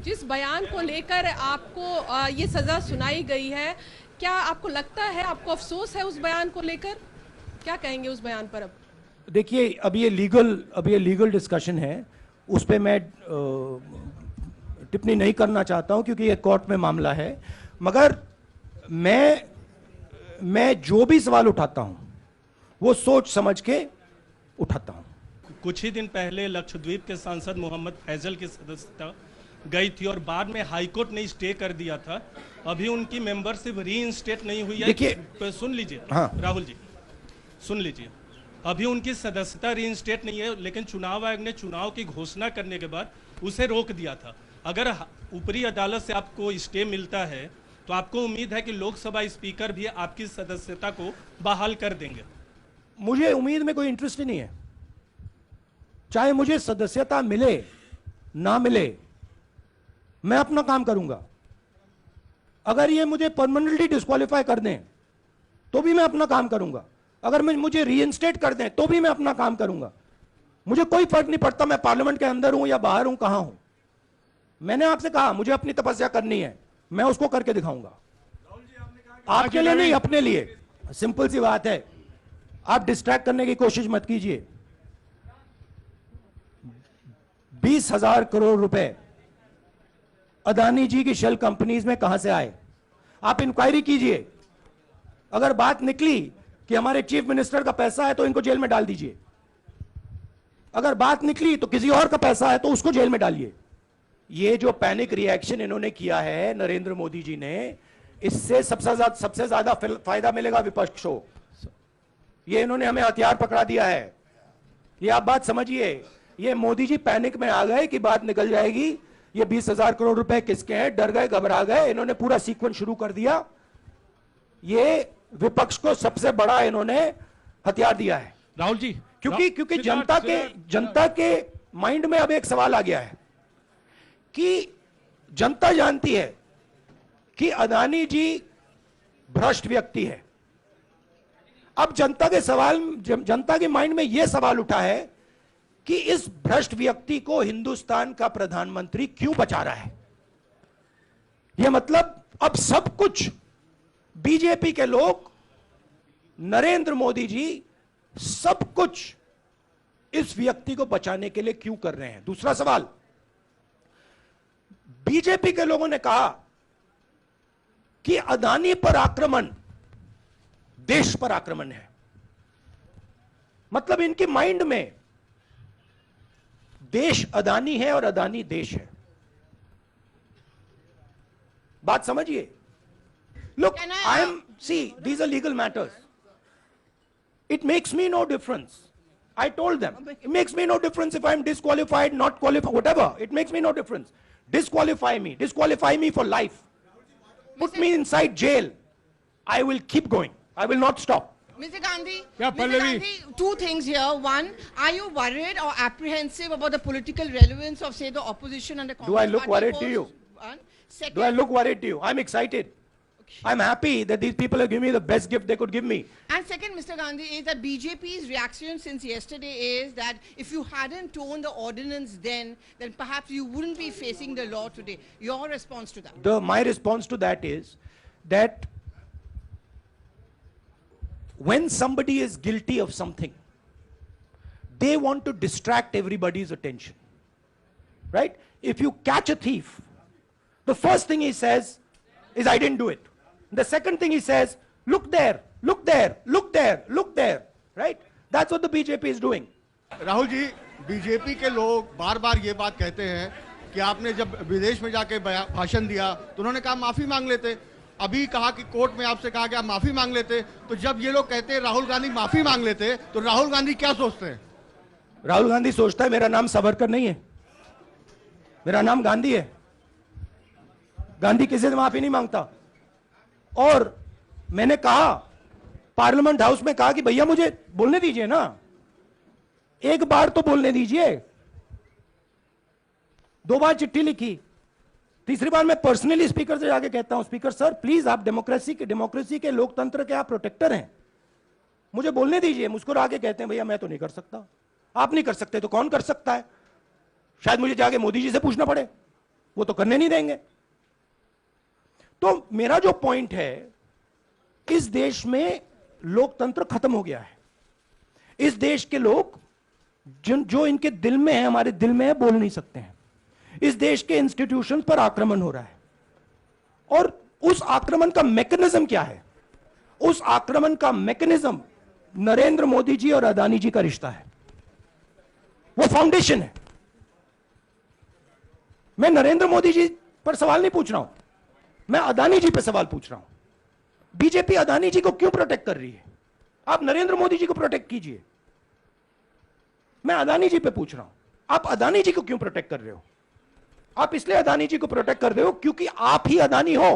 जिस बयान को लेकर आपको ये सजा सुनाई गई है, क्या आपको लगता है, आपको अफसोस है उस बयान को लेकर? क्या कहेंगे उस बयान पर? अब देखिए, अब ये लीगल डिस्कशन है, उस पर मैं टिप्पणी नहीं करना चाहता हूं क्योंकि ये कोर्ट में मामला है। मगर मैं जो भी सवाल उठाता हूं वो सोच समझ के उठाता हूं। कुछ ही दिन पहले लक्षद्वीप के सांसद मोहम्मद फैजल की सदस्यता गई थी और बाद में हाईकोर्ट ने स्टे कर दिया था। अभी उनकी मेंबरशिप रीइंस्टेट नहीं हुई है। देखिए, सुन लीजिए। हाँ। राहुल जी सुन लीजिए, अभी उनकी सदस्यता रीइंस्टेट नहीं है, लेकिन चुनाव आयोग ने चुनाव की घोषणा करने के बाद उसे रोक दिया था। अगर ऊपरी अदालत से आपको स्टे मिलता है तो आपको उम्मीद है कि लोकसभा स्पीकर भी आपकी सदस्यता को बहाल कर देंगे? मुझे उम्मीद में कोई इंटरेस्ट ही नहीं है। चाहे मुझे सदस्यता मिले ना मिले, मैं अपना काम करूंगा। अगर ये मुझे परमानेंटली डिस्क्वालीफाई कर दें तो भी मैं अपना काम करूंगा। अगर मुझे रीइंस्टेट कर दें तो भी मैं अपना काम करूंगा। मुझे कोई फर्क नहीं पड़ता मैं पार्लियामेंट के अंदर हूं या बाहर हूं, कहां हूं। मैंने आपसे कहा मुझे अपनी तपस्या करनी है, मैं उसको करके दिखाऊंगा। आपके लिए नहीं, अपने लिए। सिंपल सी बात है। आप डिस्ट्रैक्ट करने की कोशिश मत कीजिए। 20,000 करोड़ रुपए अदानी जी की शेल कंपनीज में कहां से आए? आप इंक्वायरी कीजिए। अगर बात निकली कि हमारे चीफ मिनिस्टर का पैसा है तो इनको जेल में डाल दीजिए। अगर बात निकली तो किसी और का पैसा है तो उसको जेल में डालिए। ये जो पैनिक रिएक्शन इन्होंने किया है नरेंद्र मोदी जी ने, इससे सबसे ज्यादा फायदा मिलेगा विपक्ष को। ये इन्होंने हमें हथियार पकड़ा दिया है। ये आप बात समझिए। ये मोदी जी पैनिक में आ गए कि बात निकल जाएगी, ये 20,000 करोड़ रुपए किसके हैं, डर गए, घबरा गए। इन्होंने पूरा सीक्वेंस शुरू कर दिया। ये विपक्ष को सबसे बड़ा इन्होंने हथियार दिया है। राहुल जी, क्योंकि जनता के माइंड में अब एक सवाल आ गया है कि जनता जानती है कि अदानी जी भ्रष्ट व्यक्ति है। अब जनता के माइंड में यह सवाल उठा है कि इस भ्रष्ट व्यक्ति को हिंदुस्तान का प्रधानमंत्री क्यों बचा रहा है। यह मतलब अब सब कुछ बीजेपी के लोग, नरेंद्र मोदी जी सब कुछ इस व्यक्ति को बचाने के लिए क्यों कर रहे हैं। दूसरा सवाल, बीजेपी के लोगों ने कहा कि अदानी पर आक्रमण देश पर आक्रमण है। मतलब इनके माइंड में देश अदानी है और अदानी देश है। बात समझिए। Look, these are legal matters. It makes me no difference. I told them, it makes me no difference if I'm disqualified, not qualified, whatever. It makes me no difference. Disqualify me for life. Put me inside jail. I will keep going. I will not stop. Mr. Gandhi, Yeah, Mr. Pallavi. Gandhi, two things here. One, are you worried or apprehensive about the political relevance of, say, the opposition and the Congress Do I look party worried to polls? you? One. Second, Do I look worried to you? I'm excited. I'm happy that these people have given me the best gift they could give me. And second, Mr. Gandhi, is that BJP's reaction since yesterday is that if you hadn't torn the ordinance then perhaps you wouldn't be facing the law today. Your response to that? My response to that is that when somebody is guilty of something, they want to distract everybody's attention. Right? If you catch a thief, the first thing he says is, I didn't do it. The second thing he says, look there, look there, look there, look there. Right? That's what the BJP is doing. Rahul ji, BJP के लोग बार बार ये बात कहते हैं कि आपने जब विदेश में जाके भाषण दिया तो उन्होंने कहा माफी मांग लेते। अभी कहा कि कोर्ट में आपसे कहा कि आप माफी मांग लेते। तो जब ये लोग कहते हैं राहुल गांधी माफी मांग लेते, तो राहुल गांधी क्या सोचते हैं? राहुल गांधी सोचता है मेरा नाम सावरकर नहीं है, मेरा नाम गांधी है। गांधी किसी से माफी नहीं मांगता। और मैंने कहा, पार्लियामेंट हाउस में कहा कि भैया मुझे बोलने दीजिए ना, एक बार तो बोलने दीजिए। 2 बार चिट्ठी लिखी, तीसरी बार मैं पर्सनली स्पीकर से जाके कहता हूं, स्पीकर सर प्लीज, आप डेमोक्रेसी के लोकतंत्र के आप प्रोटेक्टर हैं, मुझे बोलने दीजिए। मुस्कुरा के कहते हैं भैया मैं तो नहीं कर सकता। आप नहीं कर सकते तो कौन कर सकता है? शायद मुझे जाके मोदी जी से पूछना पड़े। वो तो करने नहीं देंगे। तो मेरा जो पॉइंट है, इस देश में लोकतंत्र खत्म हो गया है। इस देश के लोग जो इनके दिल में है, हमारे दिल में है, बोल नहीं सकते हैं। इस देश के इंस्टीट्यूशन पर आक्रमण हो रहा है, और उस आक्रमण का मैकेनिज्म क्या है? उस आक्रमण का मैकेनिज्म नरेंद्र मोदी जी और अदानी जी का रिश्ता है, वो फाउंडेशन है। मैं नरेंद्र मोदी जी पर सवाल नहीं पूछ रहा हूं, मैं अदानी जी पर सवाल पूछ रहा हूं। बीजेपी अदानी जी को क्यों प्रोटेक्ट कर रही है? आप नरेंद्र मोदी जी को प्रोटेक्ट कीजिए। मैं अदानी जी पे पूछ रहा हूं, आप अदानी जी को क्यों प्रोटेक्ट कर रहे हो? आप इसलिए अदानी जी को प्रोटेक्ट कर रहे हो क्योंकि आप ही अदानी हो।